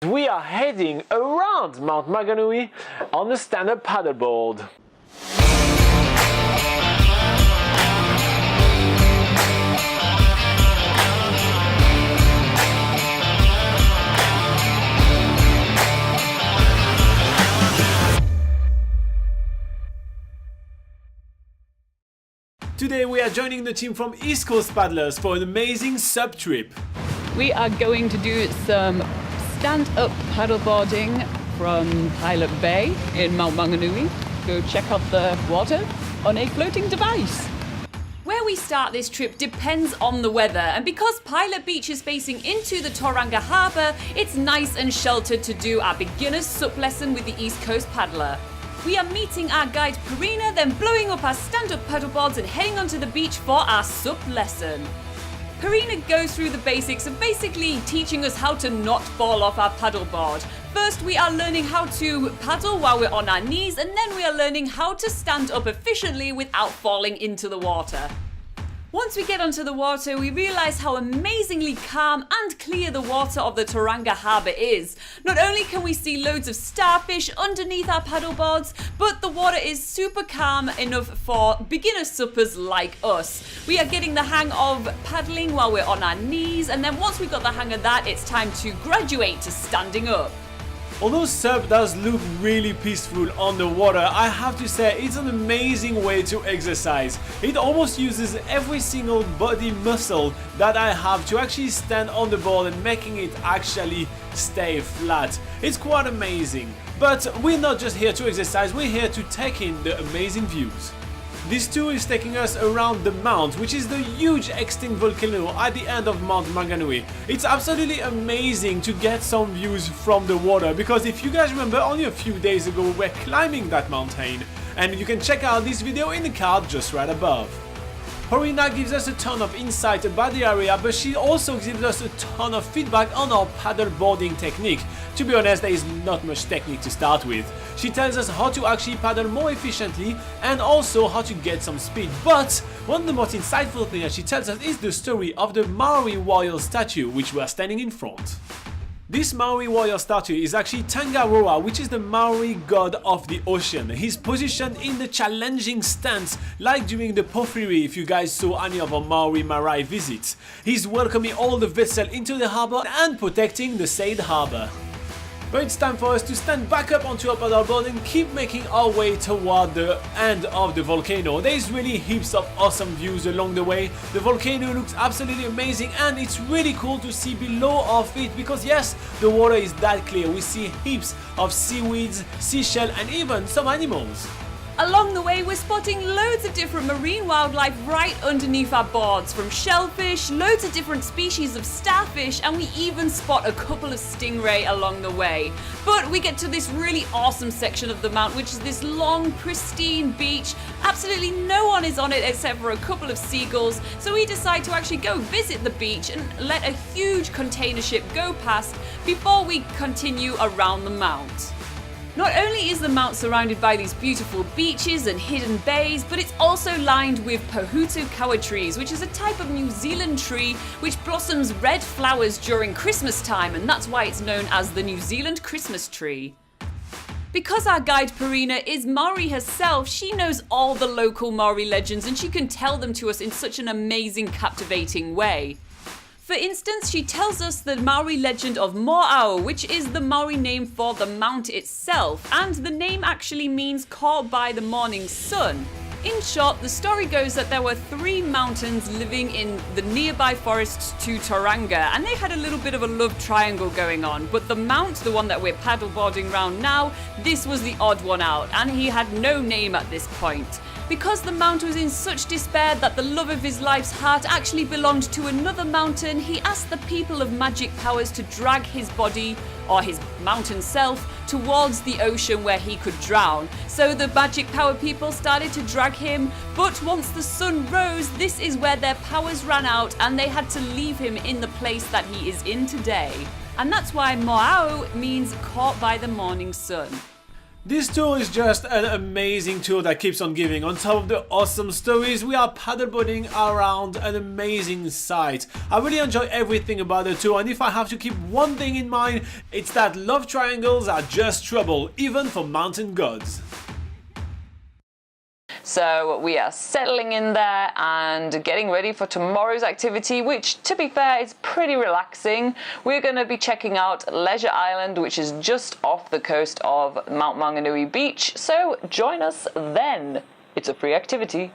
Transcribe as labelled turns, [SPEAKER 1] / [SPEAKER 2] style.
[SPEAKER 1] We are heading around Mt Maunganui on a stand-up paddleboard. Today we are joining the team from East Coast Paddlers for an amazing SUP trip.
[SPEAKER 2] We are going to do some stand-up paddleboarding from Pilot Bay in Mt Maunganui. Go check out the water on a floating device.
[SPEAKER 3] Where we start this trip depends on the weather, and because Pilot Beach is facing into the Tauranga harbour, it's nice and sheltered to do our beginner's SUP lesson with the East Coast paddler. We are meeting our guide Perina, then blowing up our stand-up paddleboards and heading onto the beach for our SUP lesson. Perina goes through the basics of basically teaching us how to not fall off our paddleboard. First, we are learning how to paddle while we're on our knees, and then we are learning how to stand up efficiently without falling into the water. Once we get onto the water, we realise how amazingly calm and clear the water of the Tauranga harbour is. Not only can we see loads of starfish underneath our paddleboards, but the water is super calm enough for beginner suppers like us. We are getting the hang of paddling while we're on our knees, and then once we've got the hang of that, it's time to graduate to standing up.
[SPEAKER 1] Although SUP does look really peaceful on the water, I have to say it's an amazing way to exercise. It almost uses every single body muscle that I have to actually stand on the board and making it actually stay flat. It's quite amazing. But we're not just here to exercise, we're here to take in the amazing views. This tour is taking us around the mount, which is the huge extinct volcano at the end of Mt Maunganui. It's absolutely amazing to get some views from the water, because if you guys remember, only a few days ago we were climbing that mountain, and you can check out this video in the card just right above. Perina gives us a ton of insight about the area, but she also gives us a ton of feedback on our paddleboarding technique. To be honest, there is not much technique to start with. She tells us how to actually paddle more efficiently and also how to get some speed. But one of the most insightful things that she tells us is the story of the Maori warrior statue, which we are standing in front. This Maori warrior statue is actually Tangaroa, which is the Maori god of the ocean. He's positioned in the challenging stance like during the Porphyry if you guys saw any of our Maori Marae visits. He's welcoming all the vessels into the harbour and protecting the said harbour. But it's time for us to stand back up onto our paddleboard and keep making our way toward the end of the volcano. There's really heaps of awesome views along the way. The volcano looks absolutely amazing, and it's really cool to see below our feet because yes, the water is that clear. We see heaps of seaweeds, seashells and even some animals.
[SPEAKER 3] Along the way, we're spotting loads of different marine wildlife right underneath our boards, from shellfish, loads of different species of starfish, and we even spot a couple of stingray along the way. But we get to this really awesome section of the mount, which is this long, pristine beach. Absolutely no one is on it except for a couple of seagulls, so we decide to actually go visit the beach and let a huge container ship go past before we continue around the mount. Not only is the mount surrounded by these beautiful beaches and hidden bays, but it's also lined with pohutu kawa trees, which is a type of New Zealand tree which blossoms red flowers during Christmas time, and that's why it's known as the New Zealand Christmas tree. Because our guide Perina is Maori herself, she knows all the local Maori legends and she can tell them to us in such an amazing, captivating way. For instance, she tells us the Maori legend of Mauao, which is the Maori name for the mount itself, and the name actually means caught by the morning sun. In short, the story goes that there were 3 mountains living in the nearby forests to Tauranga, and they had a little bit of a love triangle going on, but the mount, the one that we're paddleboarding around now, this was the odd one out, and he had no name at this point. Because the mount was in such despair that the love of his life's heart actually belonged to another mountain, he asked the people of magic powers to drag his body, or his mountain self, towards the ocean where he could drown. So the magic power people started to drag him, but once the sun rose, this is where their powers ran out and they had to leave him in the place that he is in today. And that's why Mauao means caught by the morning sun.
[SPEAKER 1] This tour is just an amazing tour that keeps on giving. On top of the awesome stories, we are paddleboarding around an amazing site. I really enjoy everything about the tour, and if I have to keep one thing in mind, it's that love triangles are just trouble, even for mountain gods.
[SPEAKER 2] So we are settling in there and getting ready for tomorrow's activity, which, to be fair, is pretty relaxing. We're going to be checking out Leisure Island, which is just off the coast of Mt Maunganui Beach. So join us then. It's a free activity.